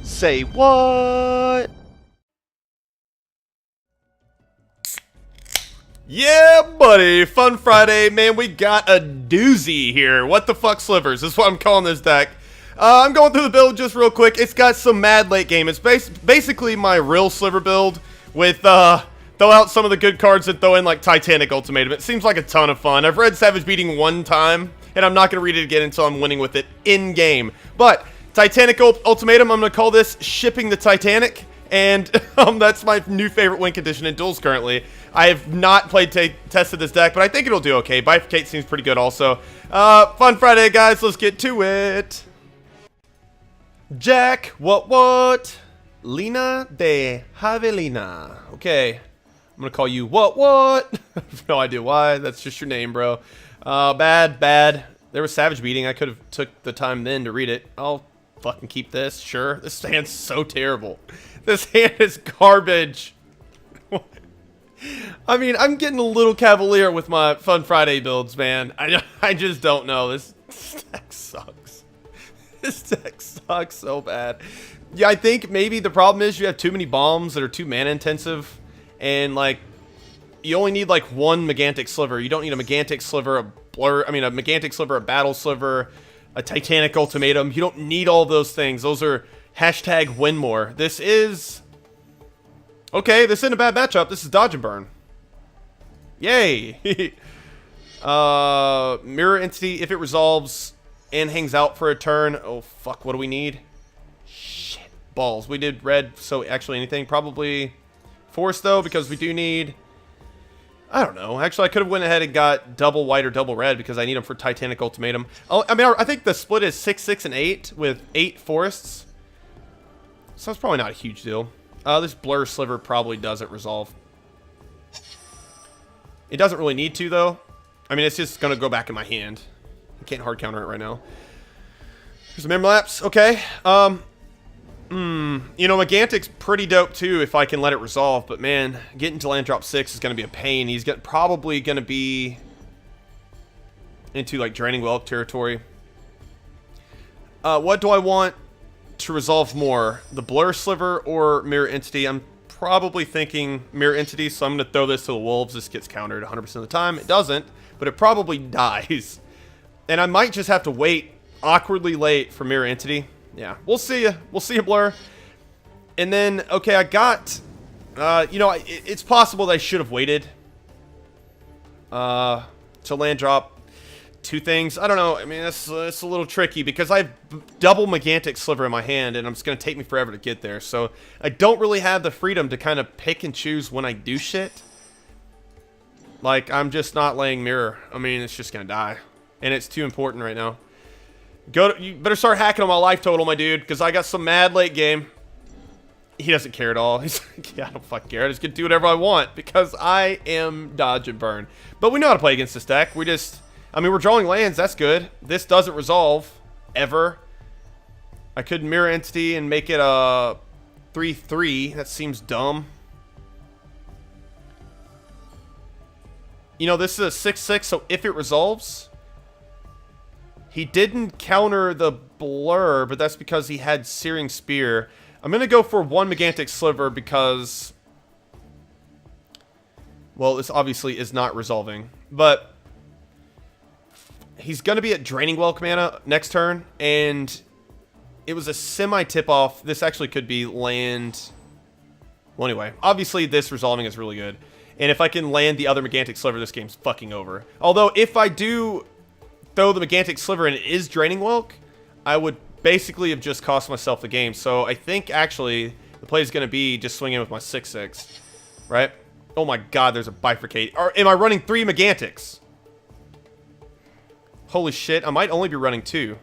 Say what? Yeah, buddy. Fun Friday. Man, we got a doozy here. What the fuck slivers? That's what I'm calling this deck. I'm going through the build just real quick. It's got some mad late game. It's basically my real sliver build with, throw out some of the good cards and throw in, like, Titanic Ultimatum. It seems like a ton of fun. I've read Savage Beating one time, and I'm not going to read it again until I'm winning with it in-game. But Titanic Ultimatum, I'm going to call this Shipping the Titanic. And that's my new favorite win condition in Duels currently. I have not tested this deck, but I think it'll do okay. Bifurcate seems pretty good also. Fun Friday, guys. Let's get to it. Jack, what? Lina de Javelina. Okay. I'm going to call you what? I have no idea why. That's just your name, bro. Bad. There was Savage Beating. I could have took the time then to read it. I'll fucking keep this. Sure. This hand's so terrible. This hand is garbage. I mean, I'm getting a little cavalier with my Fun Friday builds, man. I just don't know. This deck sucks. This deck sucks so bad. Yeah, I think maybe the problem is you have too many bombs that are too mana intensive. And, like, you only need, like, one Megantic Sliver. You don't need a Megantic Sliver, a Megantic Sliver, a Battle Sliver, a Titanic Ultimatum. You don't need all those things. Those are hashtag win more. This is... okay, this isn't a bad matchup. This is Dodge and Burn. Yay! Mirror Entity, if it resolves and hangs out for a turn. Oh, fuck, what do we need? Shit. Balls. We did red, so actually anything. Probably force, though, because we do need... I don't know. Actually, I could have went ahead and got double white or double red because I need them for Titanic Ultimatum. Oh, I mean, I think the split is 6, 6, and 8 with 8 forests. So it's probably not a huge deal. This Blur Sliver probably doesn't resolve. It doesn't really need to, though. I mean, it's just going to go back in my hand. I can't hard counter it right now. There's a Mem Lapse. Okay. You know, Megantic's pretty dope, too, if I can let it resolve. But, man, getting to land drop 6 is going to be a pain. He's probably going to be into, like, Draining Whelp territory. What do I want to resolve more? The Blur Sliver or Mirror Entity? I'm probably thinking Mirror Entity, so I'm going to throw this to the Wolves. This gets countered 100% of the time. It doesn't, but it probably dies. And I might just have to wait awkwardly late for Mirror Entity. Yeah, we'll see ya. We'll see ya, Blur. And then, okay, I got... you know, it's possible that I should have waited to land drop 2 things. I don't know. I mean, it's a little tricky because I have double Megantic Sliver in my hand, and it's going to take me forever to get there. So I don't really have the freedom to kind of pick and choose when I do shit. Like, I'm just not laying Mirror. I mean, it's just going to die. And it's too important right now. You better start hacking on my life total, my dude, because I got some mad late game. He doesn't care at all. He's like, yeah, I don't fucking care. I just get to do whatever I want because I am Dodge and Burn. But we know how to play against this deck. We just... I mean, we're drawing lands. That's good. This doesn't resolve. Ever. I could Mirror Entity and make it a 3/3. That seems dumb. You know, this is a 6/6, so if it resolves... He didn't counter the Blur, but that's because he had Searing Spear. I'm going to go for 1 Megantic Sliver because... well, this obviously is not resolving. But... he's going to be at Draining Whelp mana next turn, and it was a semi-tip-off. This actually could be land... well, anyway, obviously this resolving is really good. And if I can land the other Megantic Sliver, this game's fucking over. Although, if I do throw the Megantic Sliver and it is Draining Whelp, I would basically have just cost myself the game. So I think, actually, the play is going to be just swinging with my 6/6. Right? Oh my god, there's a Bifurcate. Or am I running 3 Megantics? Holy shit, I might only be running 2.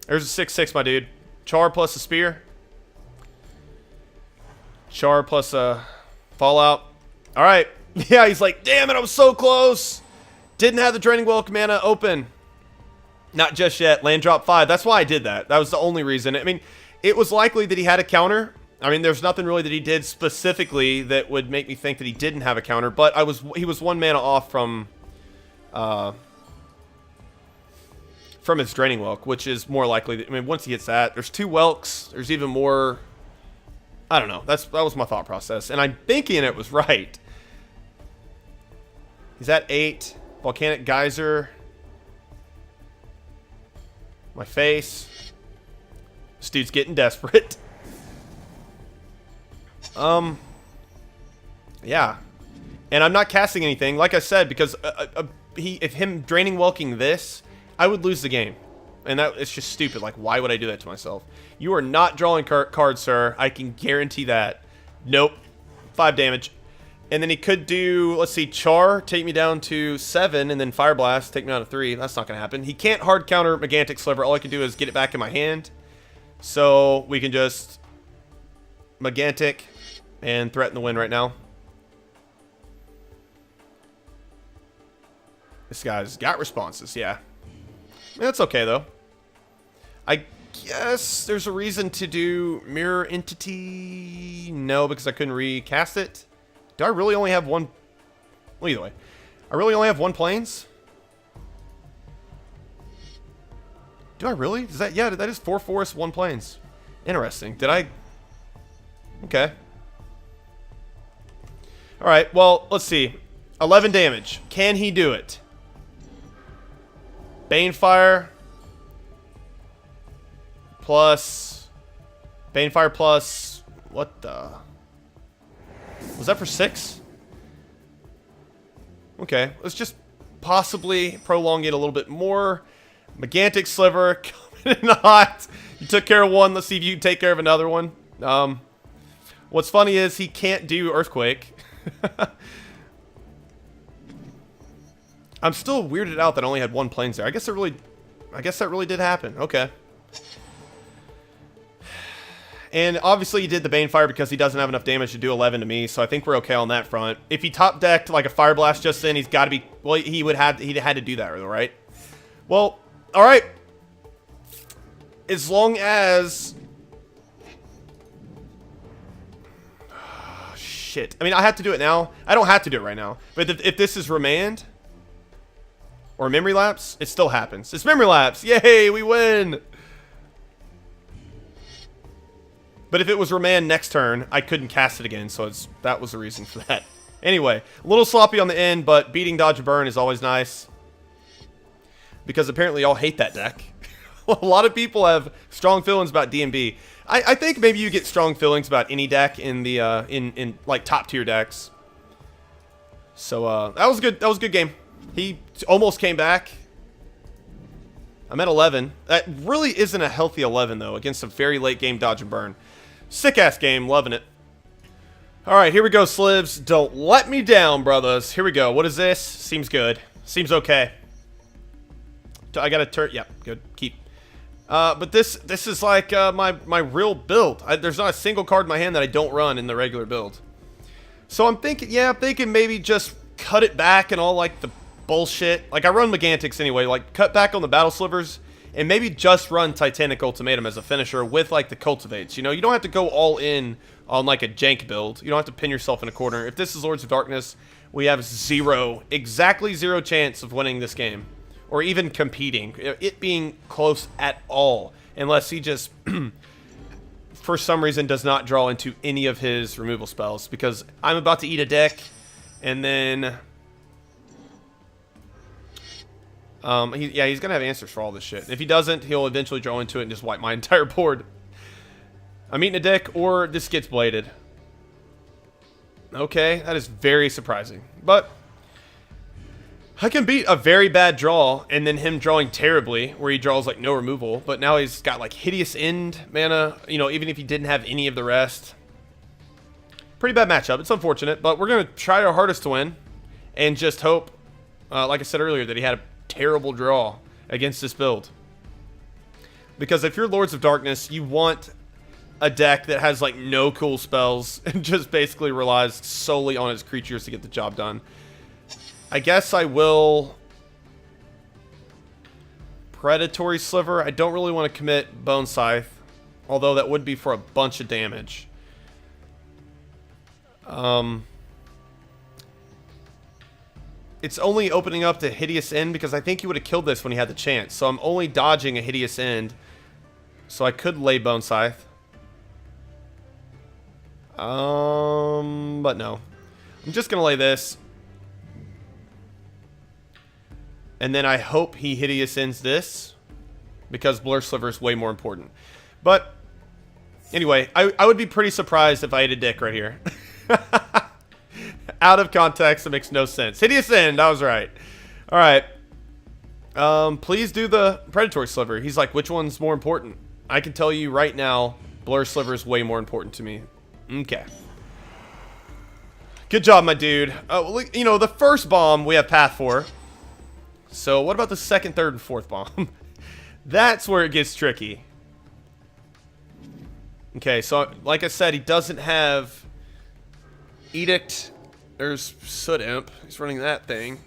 There's a 6/6, my dude. Char plus a Spear. Char plus a Fallout. Alright. Yeah, he's like, damn it, I was so close. Didn't have the Draining Whelp mana open. Not just yet. Land drop 5. That's why I did that. That was the only reason. I mean, it was likely that he had a counter. I mean, there's nothing really that he did specifically that would make me think that he didn't have a counter. But he was 1 mana off from from his Draining Welk, which is more likely. I mean, once he hits that, there's 2 Welks. There's even more. I don't know. That was my thought process, and I'm thinking it was right. He's at 8. Volcanic Geyser. My face. This dude's getting desperate. Yeah. And I'm not casting anything, like I said, because if him Draining Welking this, I would lose the game. And it's just stupid. Like, why would I do that to myself? You are not drawing cards, sir. I can guarantee that. Nope. 5 damage. And then he could do, let's see, Char, take me down to 7, and then Fire Blast, take me down to 3. That's not going to happen. He can't hard counter Megantic Sliver. All I can do is get it back in my hand. So we can just Megantic and threaten the win right now. This guy's got responses, yeah. That's okay, though. I guess there's a reason to do Mirror Entity. No, because I couldn't recast it. Do I really only have one? Well, either way. I really only have 1 planes? Do I really? Is that, yeah, that is 4 forests, 1 planes. Interesting. Did I? Okay. Alright, well, let's see. 11 damage. Can he do it? Banefire plus Banefire plus what the? Was that for 6? Okay, let's just possibly prolong it a little bit more. Megantic Sliver coming in hot. You took care of one. Let's see if you can take care of another one. What's funny is he can't do Earthquake. I'm still weirded out that I only had 1 planes there. I guess that really did happen. Okay. And obviously he did the Banefire because he doesn't have enough damage to do 11 to me, so I think we're okay on that front. If he top decked like a Fire Blast just then, he's got to be, well, he'd had to do that, right? Well, all right. As long as shit. I mean, I have to do it now. I don't have to do it right now. But if this is Remand or Memory Lapse, it still happens. It's Memory Lapse. Yay, we win. But if it was Remand next turn, I couldn't cast it again, so that was the reason for that. Anyway, a little sloppy on the end, but beating Dodge and Burn is always nice. Because apparently y'all hate that deck. A lot of people have strong feelings about DMB. I think maybe you get strong feelings about any deck in the in like top tier decks. So that was good. That was a good game. He almost came back. I'm at 11. That really isn't a healthy 11 though against a very late game Dodge and Burn. Sick ass game, loving it. All right, here we go, Slivs. Don't let me down, brothers. Here we go. What is this? Seems good. Seems okay. I got a turret. Yep, good. Keep. But this is like my real build. There's not a single card in my hand that I don't run in the regular build. So I'm thinking, yeah, I'm thinking maybe just cut it back and all like the bullshit. Like I run Megantics anyway. Like cut back on the Battle Slivers and maybe just run Titanic Ultimatum as a finisher with like the Cultivates. You know, you don't have to go all in on like a jank build. You don't have to pin yourself in a corner. If this is Lords of Darkness, we have exactly zero chance of winning this game. Or even competing, it being close at all, unless he just, for some reason, does not draw into any of his removal spells. Because I'm about to eat a deck, and then, he's gonna have answers for all this shit. If he doesn't, he'll eventually draw into it and just wipe my entire board. I'm eating a deck, or this gets bladed. Okay, that is very surprising, but I can beat a very bad draw and then him drawing terribly where he draws like no removal, but now he's got like Hideous End mana, you know, even if he didn't have any of the rest. Pretty bad matchup. It's unfortunate, but we're going to try our hardest to win and just hope, like I said earlier, that he had a terrible draw against this build. Because if you're Lords of Darkness, you want a deck that has like no cool spells and just basically relies solely on its creatures to get the job done. I guess I will Predatory Sliver. I don't really want to commit Bone Scythe, although that would be for a bunch of damage. it's only opening up to Hideous End because I think he would have killed this when he had the chance. So I'm only dodging a Hideous End. So I could lay Bone Scythe. But no. I'm just going to lay this. And then I hope he Hideous Ends this. Because Blur Sliver is way more important. But, anyway, I would be pretty surprised if I ate a dick right here. Out of context, it makes no sense. Hideous End, I was right. Alright. Please do the Predatory Sliver. He's like, which one's more important? I can tell you right now, Blur Sliver is way more important to me. Okay. Good job, my dude. You know, the first bomb we have path for. So, what about the second, third, and fourth bomb? That's where it gets tricky. Okay, so, like I said, he doesn't have Edict. There's Soot Imp. He's running that thing.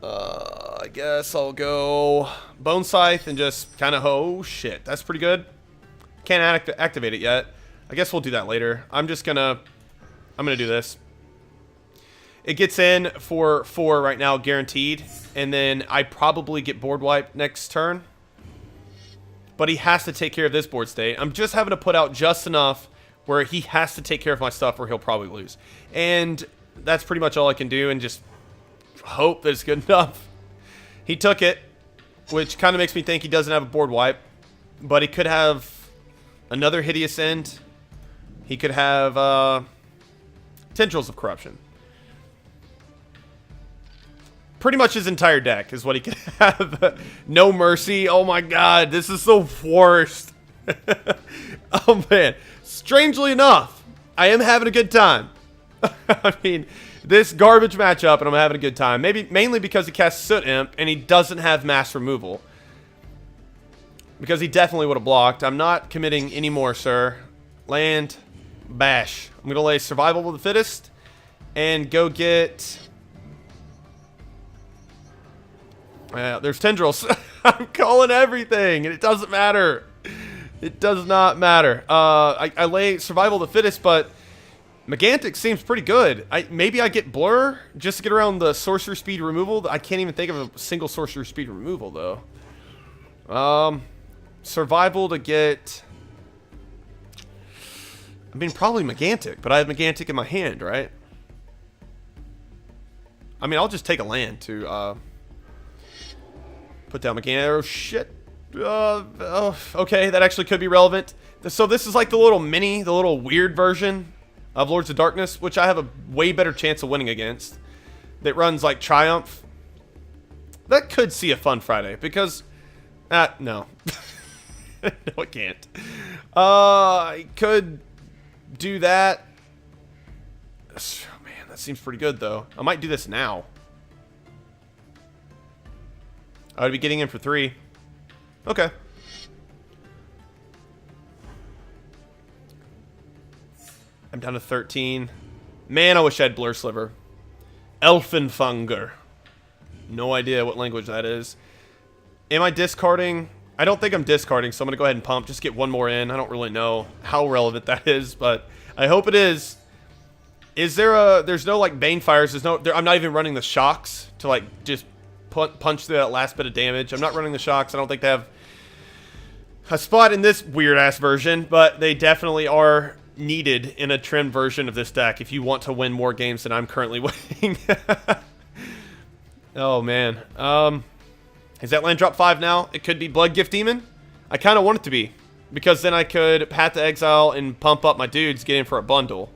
I guess I'll go Bone Scythe and just kind of... Oh, shit. That's pretty good. Can't activate it yet. I guess we'll do that later. I'm gonna do this. It gets in for 4 right now, guaranteed. And then I probably get board wipe next turn. But he has to take care of this board state. I'm just having to put out just enough where he has to take care of my stuff or he'll probably lose. And that's pretty much all I can do and just hope that it's good enough. He took it, which kind of makes me think he doesn't have a board wipe. But he could have another Hideous End. He could have Tendrils of Corruption. Pretty much his entire deck is what he could have. No Mercy. Oh my god, this is the worst. Oh man. Strangely enough, I am having a good time. I mean, this garbage matchup and I'm having a good time. Mainly because he casts Soot Imp and he doesn't have mass removal. Because he definitely would have blocked. I'm not committing anymore, sir. Land. Bash. I'm going to lay Survival of the Fittest. And go get... there's Tendrils. I'm calling everything. And it doesn't matter. It does not matter. I lay Survival of the Fittest, but... Megantic seems pretty good. Maybe I get Blur just to get around the Sorcerer Speed removal. I can't even think of a single Sorcerer Speed removal, though. Survival to get... I mean, probably Megantic, but I have Megantic in my hand, right? I mean, I'll just take a land to put down Megantic. Oh, shit. Okay, that actually could be relevant. So this is like the little weird version of Lords of Darkness, which I have a way better chance of winning against. That runs like Triumph. That could see a fun Friday, because... no. No, it can't. I could do that. Oh, man, that seems pretty good, though. I might do this now. I would be getting in for 3. Okay. I'm down to 13. Man, I wish I had Blur Sliver. Elfenfunger. No idea what language that is. Am I discarding? I don't think I'm discarding, so I'm going to go ahead and pump. Just get one more in. I don't really know how relevant that is, but I hope it is. Is there a... There's no, like, Banefires. There's no... I'm not even running the Shocks to, like, just punch through that last bit of damage. I'm not running the Shocks. I don't think they have a spot in this weird-ass version, but they definitely are needed in a trimmed version of this deck if you want to win more games than I'm currently winning. Oh, man. Is that land drop 5 now? It could be Blood Gift Demon. I kind of want it to be, because then I could Path to Exile and pump up my dudes, get in for a bundle.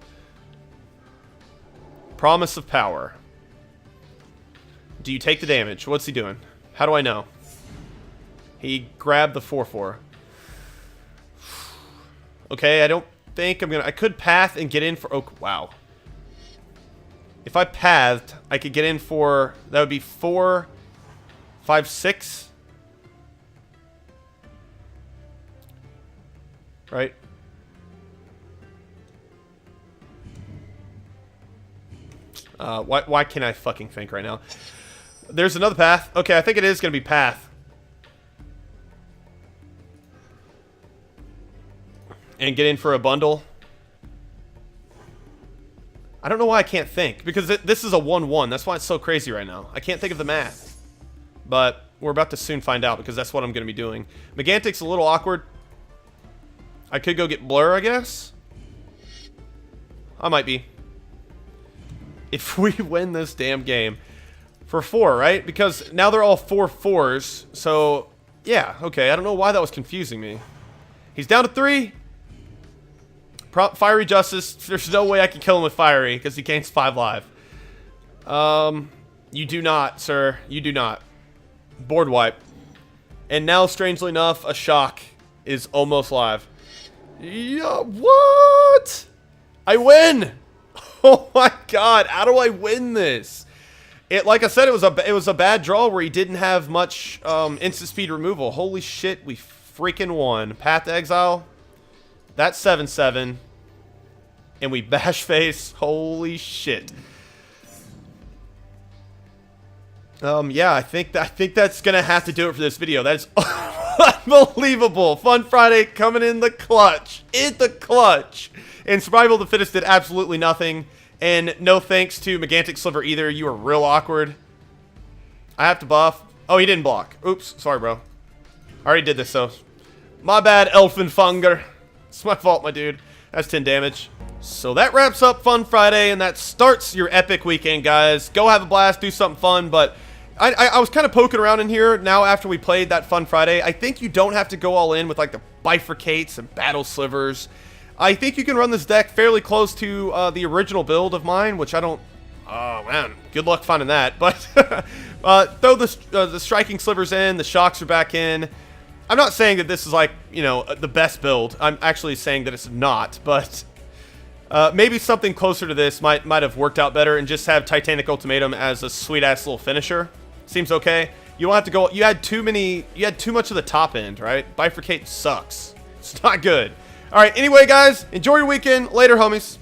Promise of Power. Do you take the damage? What's he doing? How do I know? He grabbed the 4/4. Okay, I don't think I'm gonna... I could Path and get in for... Oh, wow. If I pathed, I could get in for... That would be 4, 5, 6. Right? Why can't I fucking think right now? There's another path. Okay, I think it is going to be Path. And get in for a bundle. I don't know why I can't think, because this is a 1-1. That's why it's so crazy right now. I can't think of the math. But we're about to soon find out, because that's what I'm going to be doing. Megantic's a little awkward. I could go get Blur, I guess. I might be. If we win this damn game for 4, right? Because now they're all 4/4s. So, yeah, okay. I don't know why that was confusing me. He's down to 3. Fiery Justice. There's no way I can kill him with Fiery because he gains 5 life. You do not, sir. You do not. Board wipe. And now, strangely enough, a Shock is almost live. Yeah, what? I win! Oh my god, how do I win this? Like I said, it was a bad draw where he didn't have much instant speed removal. Holy shit, we freaking won. Path to Exile. That's 7/7. And we bash face. Holy shit. Yeah, I think that's gonna have to do it for this video. That's unbelievable. Fun Friday coming in the clutch. In the clutch. And Survival of the Fittest did absolutely nothing. And no thanks to Megantic Sliver either. You were real awkward. I have to buff. Oh, he didn't block. Oops. Sorry, bro. I already did this, though. My bad, Elfenfunger. It's my fault, my dude. That's 10 damage. So that wraps up Fun Friday, and that starts your epic weekend, guys. Go have a blast, do something fun, but I was kind of poking around in here now after we played that Fun Friday. I think you don't have to go all in with, like, the Bifurcates and Battle Slivers. I think you can run this deck fairly close to the original build of mine, which I don't... Oh, man. Good luck finding that. But throw the Striking Slivers in. The Shocks are back in. I'm not saying that this is, like, you know, the best build. I'm actually saying that it's not, but... maybe something closer to this might have worked out better, and just have Titanic Ultimatum as a sweet-ass little finisher. Seems okay. You don't have to go... You had too much of the top end, right? Bifurcate sucks. It's not good. Alright, anyway, guys, enjoy your weekend. Later, homies.